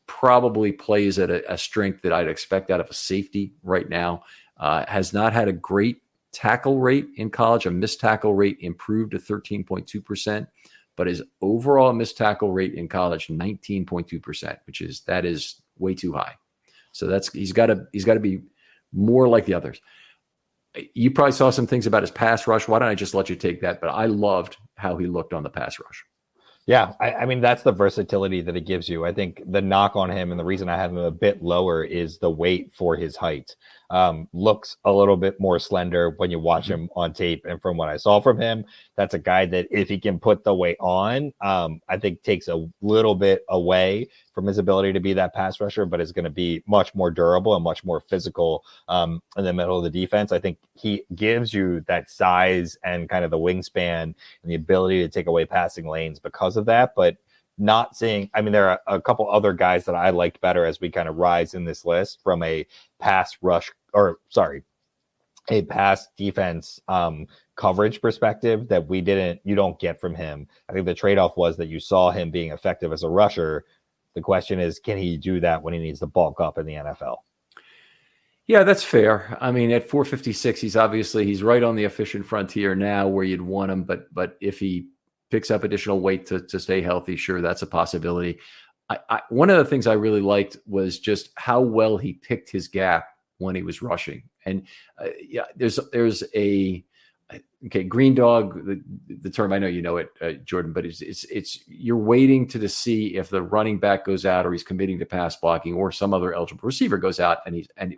probably plays at a strength that I'd expect out of a safety right now. Has not had a great tackle rate in college. A missed tackle rate improved to 13.2%, but his overall missed tackle rate in college 19.2%, that is way too high. So he's got to be more like the others. You probably saw some things about his pass rush. Why don't I just let you take that? But I loved how he looked on the pass rush. Yeah, I mean, that's the versatility that it gives you. I think the knock on him and the reason I have him a bit lower is the weight for his height. Looks a little bit more slender when you watch him on tape. And from what I saw from him, that's a guy that if he can put the weight on, I think takes a little bit away from his ability to be that pass rusher, but is going to be much more durable and much more physical in the middle of the defense. I think he gives you that size and kind of the wingspan and the ability to take away passing lanes because of that. But not seeing, I mean, there are a couple other guys that I liked better as we kind of rise in this list from a pass rush, or sorry, a pass defense coverage perspective that you don't get from him. I think the trade-off was that you saw him being effective as a rusher. The question is, can he do that when he needs to bulk up in the NFL? Yeah, that's fair. I mean, at 456, he's right on the efficient frontier now where you'd want him. But if he picks up additional weight to stay healthy, sure, that's a possibility. One of the things I really liked was just how well he picked his gap when he was rushing. And yeah, there's a green dog, the term, I know you know it, Jordan, but it's you're waiting to see if the running back goes out or he's committing to pass blocking, or some other eligible receiver goes out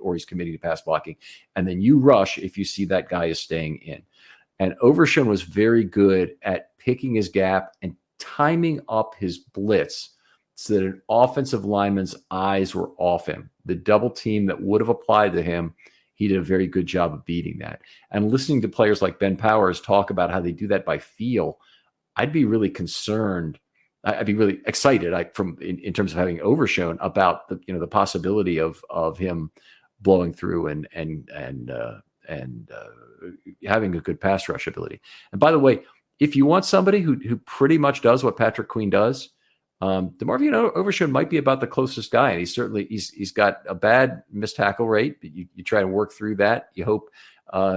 or he's committing to pass blocking, and then you rush if you see that guy is staying in. And Overshown was very good at picking his gap and timing up his blitz so that an offensive lineman's eyes were off him. The double team that would have applied to him, he did a very good job of beating that. And listening to players like Ben Powers talk about how they do that by feel, I'd be really concerned. I'd be really excited in terms of having Overshown about the possibility of him blowing through and having a good pass rush ability. And by the way, if you want somebody who pretty much does what Patrick Queen does, DeMarvion Overshown might be about the closest guy, and he's got a bad missed tackle rate. But you try to work through that. You hope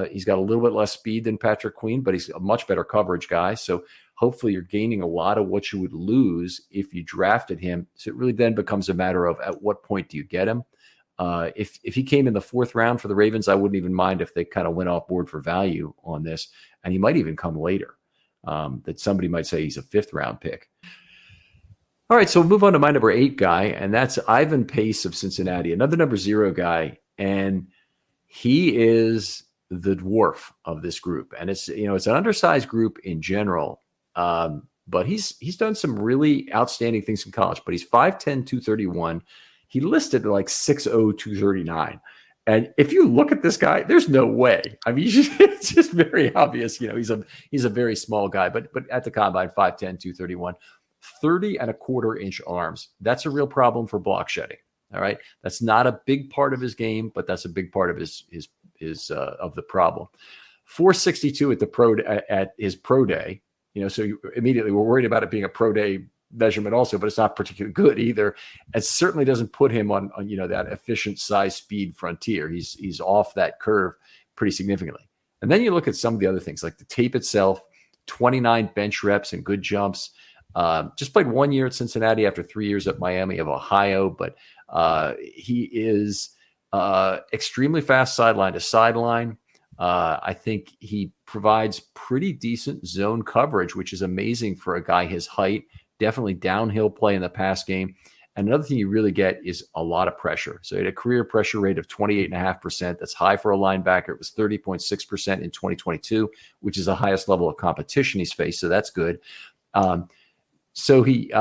he's got a little bit less speed than Patrick Queen, but he's a much better coverage guy. So hopefully you're gaining a lot of what you would lose if you drafted him. So it really then becomes a matter of at what point do you get him? If he came in the 4th round for the Ravens, I wouldn't even mind if they kind of went off board for value on this, and he might even come later. That somebody might say he's a 5th round pick. All right, so we'll move on to my number 8 guy, and that's Ivan Pace of Cincinnati, another number 0 guy, and he is the dwarf of this group. And it's an undersized group in general, but he's done some really outstanding things in college. But he's 5'10", 231. He listed like 6'0", 239. And if you look at this guy, there's no way. I mean, it's just very obvious. He's a very small guy, but at the combine, 5'10", 231. 30.25-inch arms. That's a real problem for block shedding. All right. That's not a big part of his game, but that's a big part of his of the problem. 462 at his pro day. So immediately we're worried about it being a pro day measurement also, but it's not particularly good either. It certainly doesn't put him on that efficient size speed frontier. He's off that curve pretty significantly. And then you look at some of the other things like the tape itself, 29 bench reps and good jumps. Just played 1 year at Cincinnati after 3 years at Miami of Ohio, but he is extremely fast sideline to sideline. I think he provides pretty decent zone coverage, which is amazing for a guy his height. Definitely downhill play in the pass game. And another thing you really get is a lot of pressure. So he had a career pressure rate of 28.5%. That's high for a linebacker. It was 30.6% in 2022, which is the highest level of competition he's faced. So that's good. So he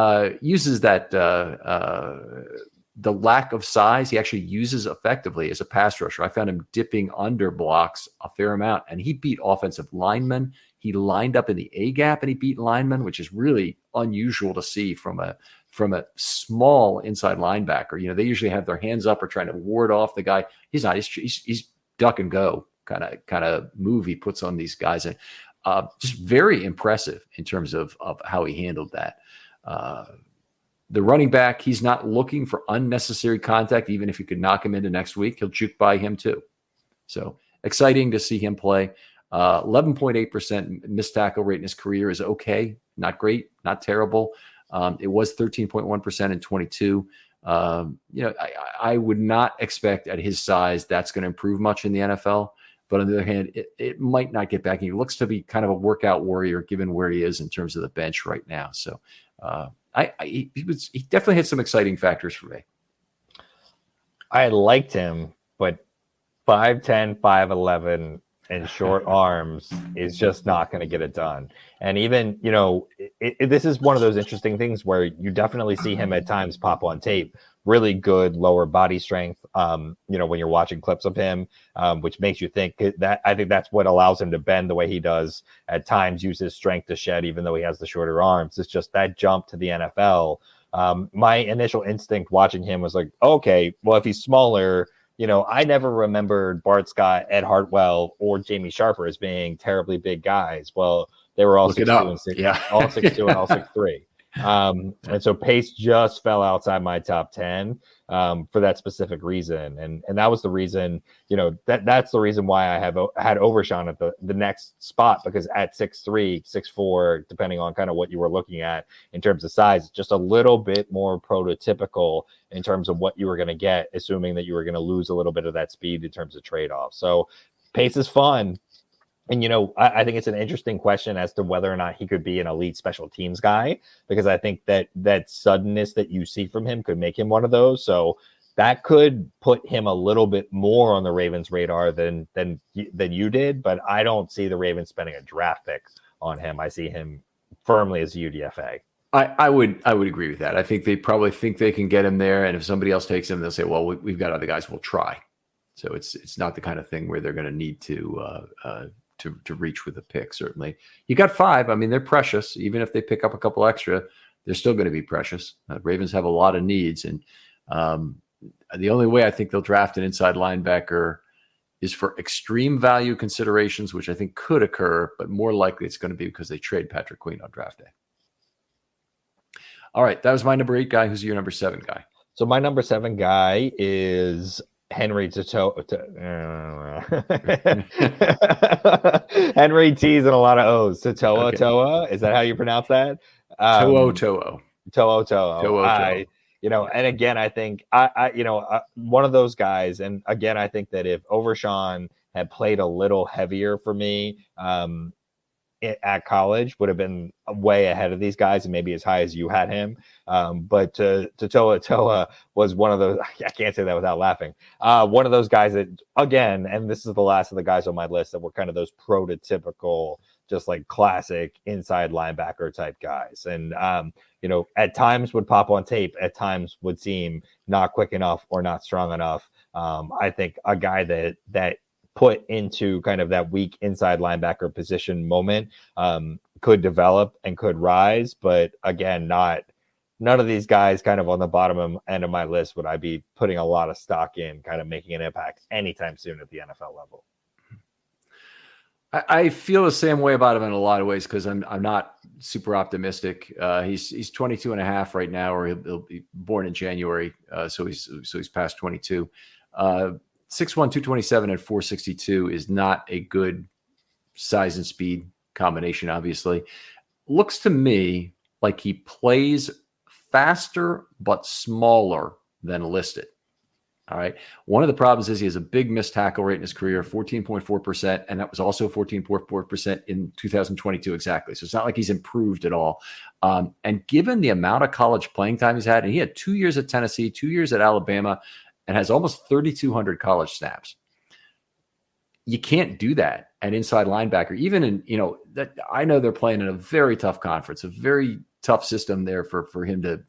uses that the lack of size he actually uses effectively as a pass rusher. I found him dipping under blocks a fair amount, and he beat offensive linemen. He lined up in the A gap and he beat linemen, which is really unusual to see from a small inside linebacker. They usually have their hands up or trying to ward off the guy. He's not. He's duck and go kind of move he puts on these guys, and just very impressive in terms of how he handled that. The running back, he's not looking for unnecessary contact. Even if you could knock him into next week, he'll juke by him too. So exciting to see him play. 11.8% missed tackle rate in his career is okay. Not great, not terrible. It was 13.1% in 22. I would not expect at his size that's going to improve much in the NFL. But on the other hand, it might not get back. He looks to be kind of a workout warrior given where he is in terms of the bench right now. So he definitely had some exciting factors for me. I liked him, but 5'10", 5'11", and short arms is just not going to get it done. And even, this is one of those interesting things where you definitely see him at times pop on tape. Really good lower body strength, when you're watching clips of him, which makes you think that I think that's what allows him to bend the way he does at times, use his strength to shed, even though he has the shorter arms. It's just that jump to the NFL. My initial instinct watching him was like, okay, well, if he's smaller, I never remembered Bart Scott, Ed Hartwell, or Jamie Sharper as being terribly big guys. Well, they were all 6'2" and 6'2" and all 6'3". And so Pace just fell outside my top 10 for that specific reason. And that was the reason, that's the reason why I have had Overshawn at the next spot, because at 6'3", 6'4", depending on kind of what you were looking at in terms of size, just a little bit more prototypical in terms of what you were going to get, assuming that you were going to lose a little bit of that speed in terms of trade-off. So Pace is fun. And, I think it's an interesting question as to whether or not he could be an elite special teams guy, because I think that suddenness that you see from him could make him one of those. So that could put him a little bit more on the Ravens' radar than you did. But I don't see the Ravens spending a draft pick on him. I see him firmly as a UDFA. I would agree with that. I think they probably think they can get him there. And if somebody else takes him, they'll say, well, we've got other guys, we'll try. So it's not the kind of thing where they're going to need to reach with a pick. Certainly you got 5. I mean, they're precious. Even if they pick up a couple extra, they're still going to be precious. Ravens have a lot of needs. And the only way I think they'll draft an inside linebacker is for extreme value considerations, which I think could occur, but more likely it's going to be because they trade Patrick Queen on draft day. All right. That was my number 8 guy. Who's your number 7 guy? So my number 7 guy is Henry Henry T's and a lot of O's. Toa. Is that how you pronounce that? Toa. And again, I think one of those guys. And again, I think that if Overshawn had played a little heavier for me, at college, would have been way ahead of these guys and maybe as high as you had him. But Toa was one of those, I can't say that without laughing. One of those guys that, again, and this is the last of the guys on my list that were kind of those prototypical, just like classic inside linebacker type guys. And, at times would pop on tape, at times would seem not quick enough or not strong enough. I think a guy that put into kind of that weak inside linebacker position moment could develop and could rise. But again, none of these guys kind of on the bottom end of my list would I be putting a lot of stock in kind of making an impact anytime soon at the NFL level. I feel the same way about him in a lot of ways because I'm not super optimistic. He's 22 and a half right now, or he'll be born in January. So he's past 22. 6'1", 227 and 462 is not a good size and speed combination, obviously. Looks to me like he plays faster but smaller than listed. All right. One of the problems is he has a big missed tackle rate in his career, 14.4%, and that was also 14.4% in 2022 exactly. So it's not like he's improved at all. And given the amount of college playing time he's had, and he had 2 years at Tennessee, 2 years at Alabama, and has almost 3,200 college snaps. You can't do that at inside linebacker, even in, that I know they're playing in a very tough conference, a very tough system there for him to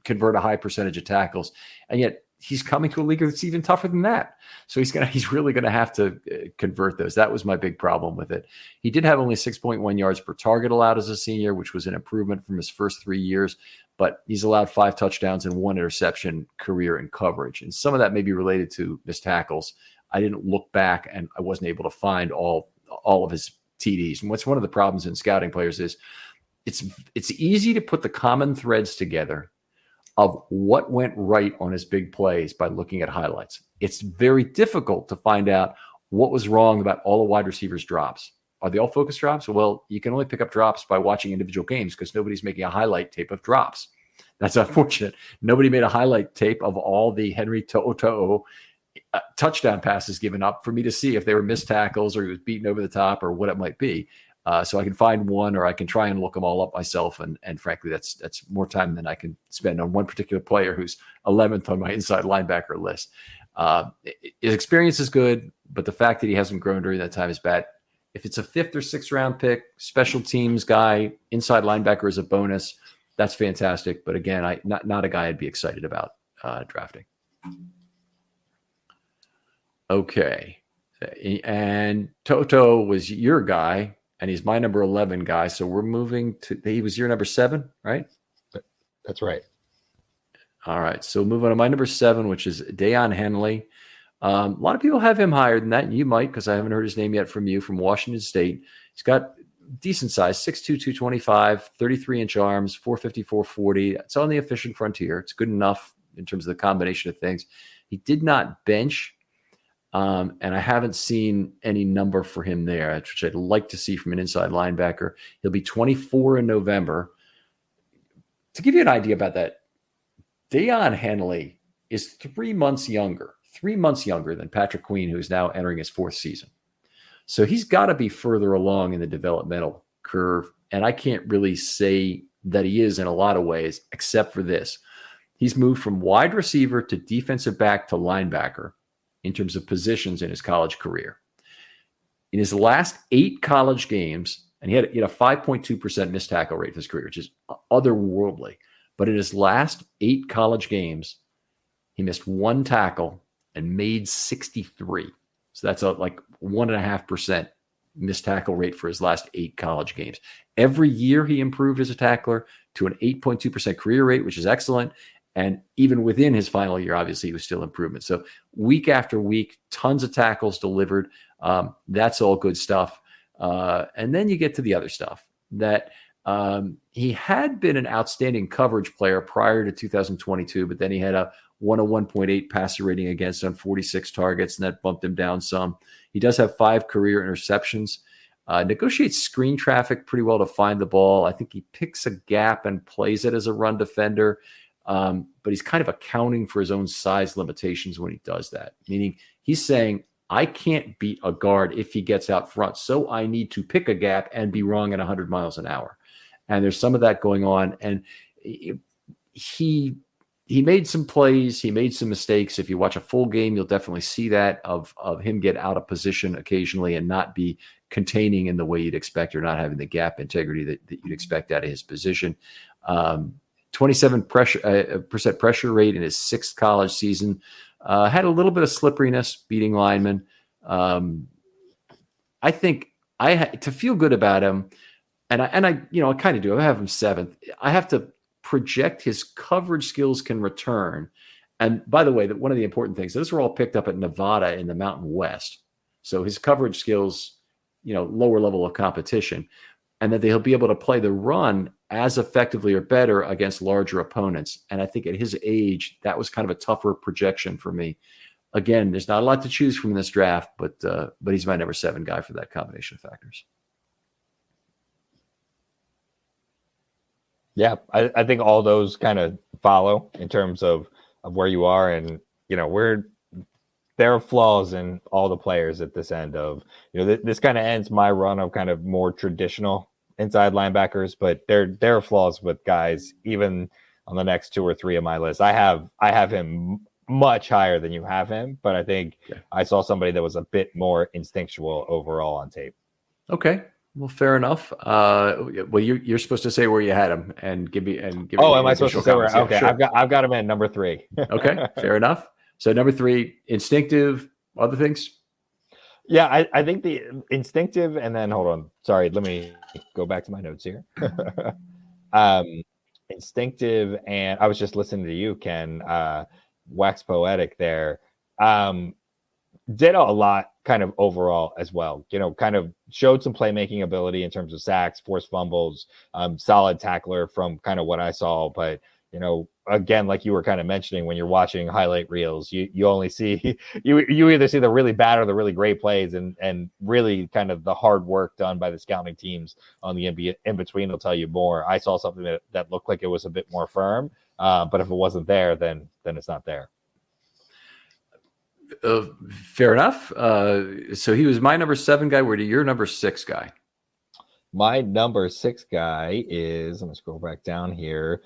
convert a high percentage of tackles. And yet he's coming to a league that's even tougher than that. So he's really going to have to convert those. That was my big problem with it. He did have only 6.1 yards per target allowed as a senior, which was an improvement from his first 3 years. But he's allowed 5 touchdowns and 1 interception career in coverage. And some of that may be related to missed tackles. I didn't look back and I wasn't able to find all of his TDs. And what's one of the problems in scouting players is it's easy to put the common threads together of what went right on his big plays by looking at highlights. It's very difficult to find out what was wrong about all the wide receivers' drops. Are they all focus drops? Well, you can only pick up drops by watching individual games because nobody's making a highlight tape of drops. That's unfortunate. Nobody made a highlight tape of all the Henry To'o touchdown passes given up for me to see if they were missed tackles or he was beaten over the top or what it might be. So I can find one, or I can try and look them all up myself. And frankly, that's more time than I can spend on one particular player who's 11th on my inside linebacker list. His experience is good, but the fact that he hasn't grown during that time is bad. If it's a 5th or 6th round pick, special teams guy, inside linebacker is a bonus. That's fantastic. But again, not a guy I'd be excited about drafting. Okay. And Toto was your guy, and he's my number 11 guy. So we're moving to, he was your number 7, right? That's right. All right. So move on to my number 7, which is Deion Henley. A lot of people have him higher than that, and you might, because I haven't heard his name yet from you, from Washington State. He's got decent size, 6'2", 225, 33-inch arms, 450, 440. It's on the efficient frontier. It's good enough in terms of the combination of things. He did not bench, and I haven't seen any number for him there, which I'd like to see from an inside linebacker. He'll be 24 in November. To give you an idea about that, Deion Henley is 3 months younger than Patrick Queen, who's now entering his 4th season. So he's got to be further along in the developmental curve. And I can't really say that he is in a lot of ways, except for this. He's moved from wide receiver to defensive back to linebacker in terms of positions in his college career. In his last 8 college games, and he had a 5.2% missed tackle rate for his career, which is otherworldly. But in his last 8 college games, he missed 1 tackle and made 63. So that's like 1.5% missed tackle rate for his last 8 college games. Every year he improved as a tackler to an 8.2% career rate, which is excellent. And even within his final year, obviously, he was still improvement. So week after week, tons of tackles delivered. That's all good stuff. And then you get to the other stuff that he had been an outstanding coverage player prior to 2022, but then he had a 101.8 passer rating against on 46 targets, and that bumped him down some. He does have 5 career interceptions, negotiates screen traffic pretty well to find the ball. I think he picks a gap and plays it as a run defender, but he's kind of accounting for his own size limitations when he does that, meaning he's saying, I can't beat a guard if he gets out front, so I need to pick a gap and be wrong at 100 miles an hour. And there's some of that going on, and he made some plays. He made some mistakes. If you watch a full game, you'll definitely see that of him get out of position occasionally and not be containing in the way you'd expect, or not having the gap integrity that you'd expect out of his position. 27% pressure rate in his 6th college season. Had a little bit of slipperiness beating linemen. I think to feel good about him, and I kind of do. I have him 7th. I have to project his coverage skills can return. And by the way, one of the important things, those were all picked up at Nevada in the Mountain West. So his coverage skills, lower level of competition, and that he'll be able to play the run as effectively or better against larger opponents. And I think at his age, that was kind of a tougher projection for me. Again, there's not a lot to choose from in this draft, but he's my number 7 guy for that combination of factors. Yeah, I think all those kind of follow in terms of where you are. And, there are flaws in all the players at this end of, this kind of ends my run of kind of more traditional inside linebackers, but there are flaws with guys, even on the next 2 or 3 of my list. I have him much higher than you have him, but I think I saw somebody that was a bit more instinctual overall on tape. Okay. Well, fair enough. Well, you're supposed to say where you had him and give me. Oh, am I supposed to say where? Yeah, okay, sure. I've got him at number 3. Okay, fair enough. So number 3, instinctive. Other things? Yeah, I think the instinctive, and then hold on. Sorry, let me go back to my notes here. Instinctive, and I was just listening to you, Ken. Wax poetic there. Did a lot kind of overall as well, kind of showed some playmaking ability in terms of sacks, forced fumbles, solid tackler from kind of what I saw. But, again, like you were kind of mentioning, when you're watching highlight reels, you only see, you either see the really bad or the really great plays, and really kind of the hard work done by the scouting teams on the in between will tell you more. I saw something that looked like it was a bit more firm, but if it wasn't there, then it's not there. Fair enough. So he was my number 7 guy. Where do your number 6 guy? My number 6 guy is, I'm going to scroll back down here,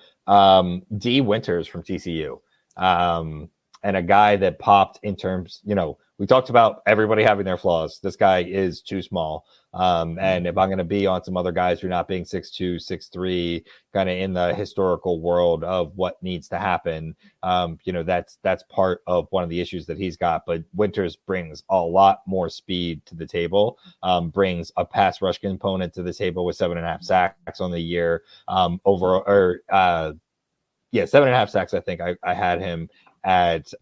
D. Winters from TCU. And a guy that popped in terms, we talked about everybody having their flaws. This guy is too small. And if I'm going to be on some other guys who are not being 6'2", 6'3", kind of in the historical world of what needs to happen, that's part of one of the issues that he's got. But Winters brings a lot more speed to the table, brings a pass rush component to the table with 7.5 sacks on the year. 7.5 sacks. I think I had him at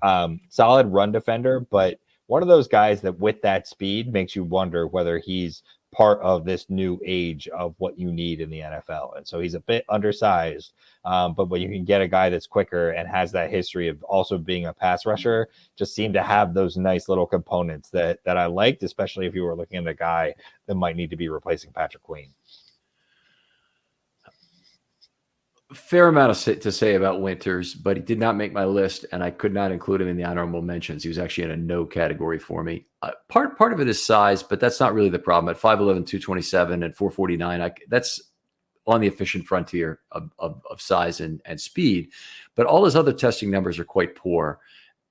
solid run defender, but one of those guys that with that speed makes you wonder whether he's part of this new age of what you need in the NFL. And so he's a bit undersized, but when you can get a guy that's quicker and has that history of also being a pass rusher, just seem to have those nice little components that I liked, especially if you were looking at a guy that might need to be replacing Patrick Queen. Fair amount to say about Winters, but he did not make my list, and I could not include him in the honorable mentions. He was actually in a no category for me. Part of it is size, but that's not really the problem. At 5'11", 227, and 449, that's on the efficient frontier of size and speed. But all his other testing numbers are quite poor,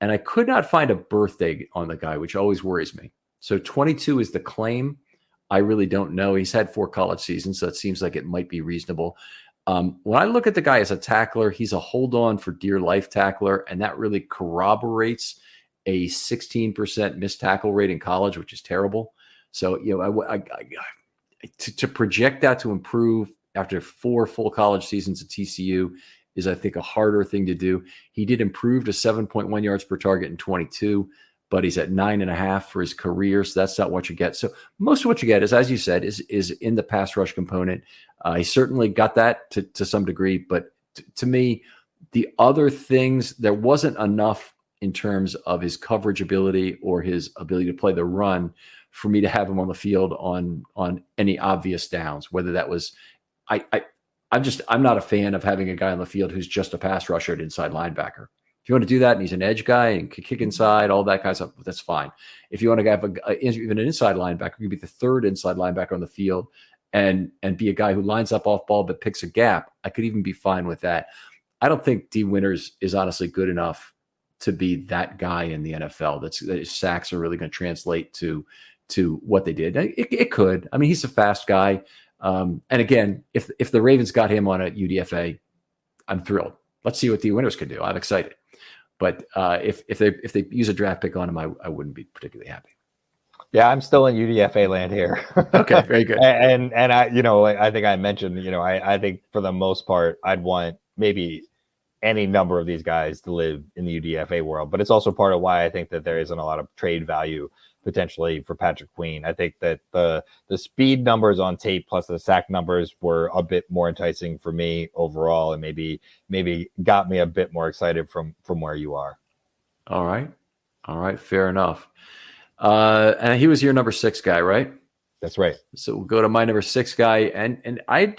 and I could not find a birthday on the guy, which always worries me. So 22 is the claim. I really don't know. He's had 4 college seasons, so it seems like it might be reasonable. When I look at the guy as a tackler, he's a hold on for dear life tackler, and that really corroborates a 16% missed tackle rate in college, which is terrible. So, to project that to improve after 4 full college seasons at TCU is, I think, a harder thing to do. He did improve to 7.1 yards per target in 22, but he's at 9.5 for his career. So that's not what you get. So most of what you get is, as you said, is in the pass rush component. He certainly got that to some degree, but to me, the other things, there wasn't enough in terms of his coverage ability or his ability to play the run for me to have him on the field on any obvious downs, whether that was, I'm not a fan of having a guy on the field who's just a pass rusher at inside linebacker. If you want to do that and he's an edge guy and can kick inside, all that kind of stuff, that's fine. If you want to have even an inside linebacker, you could be the 3rd inside linebacker on the field and be a guy who lines up off ball but picks a gap. I could even be fine with that. I don't think D. Winters is honestly good enough to be that guy in the NFL. That sacks are really going to translate to what they did. It could. I mean, he's a fast guy. And again, if the Ravens got him on a UDFA, I'm thrilled. Let's see what D. Winters can do. I'm excited. But if they use a draft pick on him, I wouldn't be particularly happy. Yeah, I'm still in UDFA land here. Okay, very good. and I think I mentioned, I think for the most part, I'd want maybe any number of these guys to live in the UDFA world. But it's also part of why I think that there isn't a lot of trade value potentially for Patrick Queen. I think that the speed numbers on tape plus the sack numbers were a bit more enticing for me overall, and maybe got me a bit more excited from where you are. All right, fair enough. And he was your number 6 guy, right? That's right. So we'll go to my number 6 guy, and I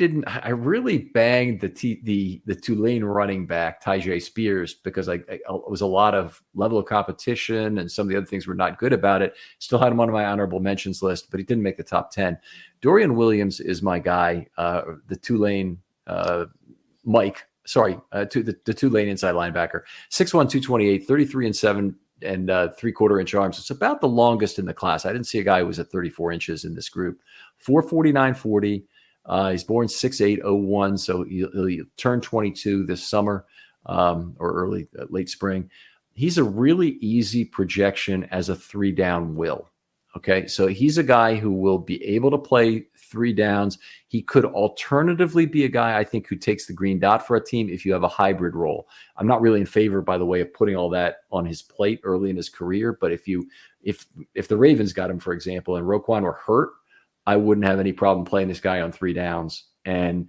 really banged the Tulane running back Tyjae Spears because it was a lot of level of competition, and some of the other things were not good about it. Still had him on my honorable mentions list, but he didn't make the top 10. Dorian Williams is my guy, the Tulane Mike. Sorry, the Tulane inside linebacker, 6'1", 228, 33-7. And 3/4 inch arms. It's about the longest in the class. I didn't see a guy who was at 34 inches in this group. 449-40. He's born 6'8", 01, so he'll turn 22 this summer or late spring. He's a really easy projection as a 3-down will. Okay, so he's a guy who will be able to play 3 downs. He could alternatively be a guy, I think, who takes the green dot for a team if you have a hybrid role. I'm not really in favor, by the way, of putting all that on his plate early in his career. But if the Ravens got him, for example, and Roquan were hurt, I wouldn't have any problem playing this guy on 3 downs. And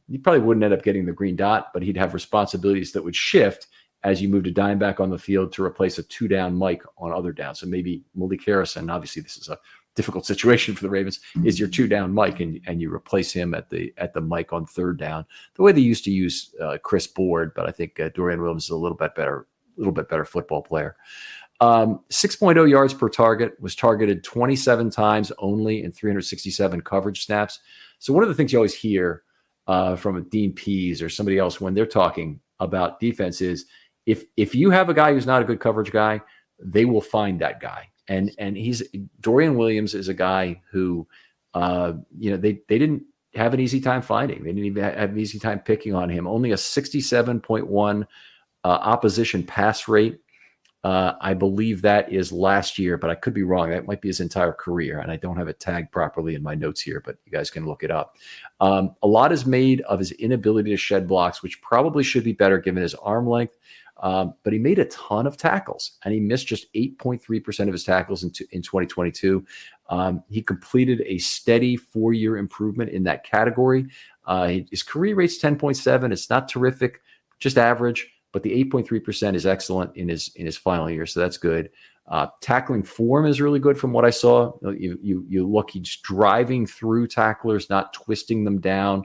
he probably wouldn't end up getting the green dot, but he'd have responsibilities that would shift as you move a dime back on the field to replace a 2-down Mike on other downs. So maybe Malik Harrison, obviously this is a difficult situation for the Ravens, is your 2-down Mike, and you replace him at the Mike on 3rd down, the way they used to use Chris Board. But I think Dorian Williams is a little bit better football player. 6.0 yards per target, was targeted 27 times only in 367 coverage snaps. So one of the things you always hear from a Dean Pease or somebody else when they're talking about defense is if you have a guy who's not a good coverage guy, they will find that guy. And Dorian Williams is a guy who, they didn't have an easy time finding. They didn't even have an easy time picking on him. Only a 67.1 opposition pass rate. I believe that is last year, but I could be wrong. That might be his entire career, and I don't have it tagged properly in my notes here, but you guys can look it up. A lot is made of his inability to shed blocks, which probably should be better given his arm length. But he made a ton of tackles, and he missed just 8.3% of his tackles in 2022. He completed a steady 4-year improvement in that category. His career rate's 10.7. It's not terrific, just average, but the 8.3% is excellent in his final year, so that's good. Tackling form is really good from what I saw. You look, he's driving through tacklers, not twisting them down.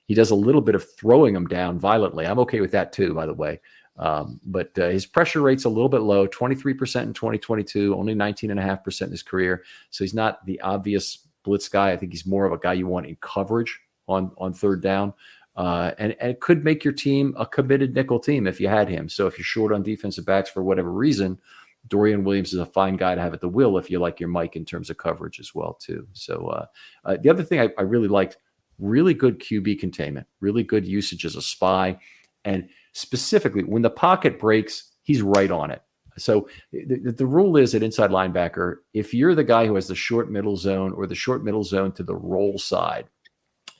He does a little bit of throwing them down violently. I'm okay with that too, by the way. But his pressure rate's a little bit low, 23% in 2022, only 19.5% in his career. So he's not the obvious blitz guy. I think he's more of a guy you want in coverage on third down. And it could make your team a committed nickel team if you had him. So if you're short on defensive backs for whatever reason, Dorian Williams is a fine guy to have at the wheel if you like your Mike in terms of coverage as well too. So the other thing I really liked, really good QB containment, really good usage as a spy. And specifically, when the pocket breaks, he's right on it. So the rule is at inside linebacker, if you're the guy who has the short middle zone or the short middle zone to the roll side,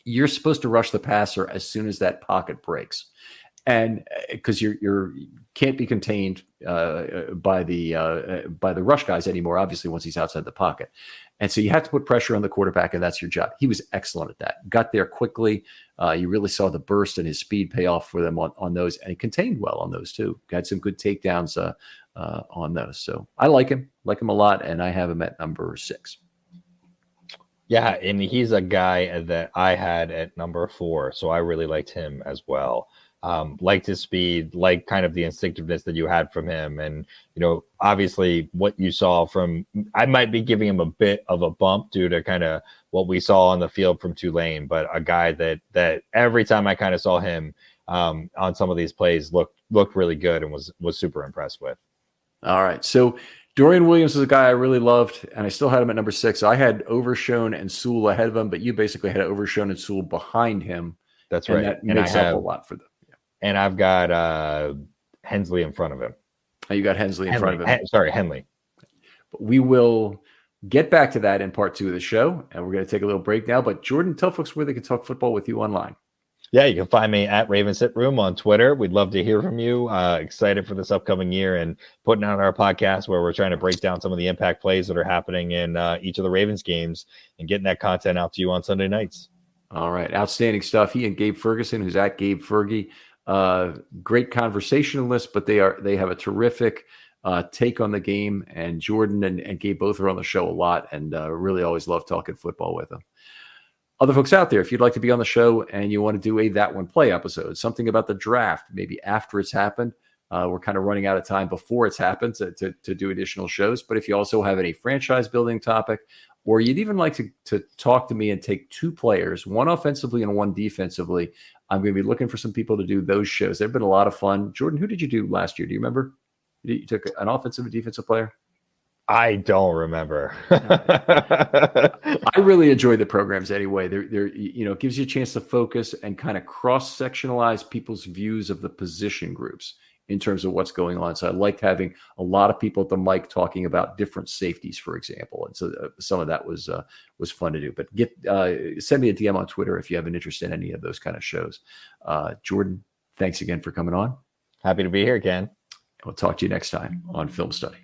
you're supposed to rush the passer as soon as that pocket breaks. And because you can't be contained by the rush guys anymore, obviously, once he's outside the pocket. And so you have to put pressure on the quarterback, and that's your job. He was excellent at that. Got there quickly. You really saw the burst and his speed pay off for them on those, and he contained well on those too. Got some good takedowns on those. So I like him a lot, and I have him at number 6. Yeah, and he's a guy that I had at number 4, so I really liked him as well. Liked his speed, like kind of the instinctiveness that you had from him. And, obviously what you saw from, I might be giving him a bit of a bump due to kind of what we saw on the field from Tulane, but a guy that every time I kind of saw him on some of these plays looked really good and was super impressed with. All right. So Dorian Williams is a guy I really loved, and I still had him at number 6. So I had Overshone and Sewell ahead of him, but you basically had Overshone and Sewell behind him. That's right. And that makes up a lot for them. And I've got Hensley in front of him. Oh, you got Hensley in front of him. Henley. But we will get back to that in part 2 of the show, and we're going to take a little break now. But Jordan, tell folks where they can talk football with you online. Yeah, you can find me at Ravens Sit Room on Twitter. We'd love to hear from you. Excited for this upcoming year and putting out our podcast where we're trying to break down some of the impact plays that are happening in each of the Ravens games and getting that content out to you on Sunday nights. All right. Outstanding stuff. He and Gabe Ferguson, who's at Gabe Fergie. Great conversationalists, but they have a terrific take on the game. And Jordan and Gabe both are on the show a lot, and really always love talking football with them. Other folks out there, if you'd like to be on the show and you want to do a That One Play episode, something about the draft, maybe after it's happened, we're kind of running out of time before it's happened to do additional shows. But if you also have any franchise building topic, or you'd even like to talk to me and take 2 players, one offensively and one defensively, I'm going to be looking for some people to do those shows. They've been a lot of fun. Jordan, who did you do last year? Do you remember? You took an offensive and defensive player? I don't remember. I really enjoy the programs anyway. They're it gives you a chance to focus and kind of cross-sectionalize people's views of the position groups in terms of what's going on. So I liked having a lot of people at the mic talking about different safeties, for example. And so some of that was fun to do. But send me a DM on Twitter if you have an interest in any of those kind of shows. Jordan, thanks again for coming on. Happy to be here, Ken. We'll talk to you next time on Film Study.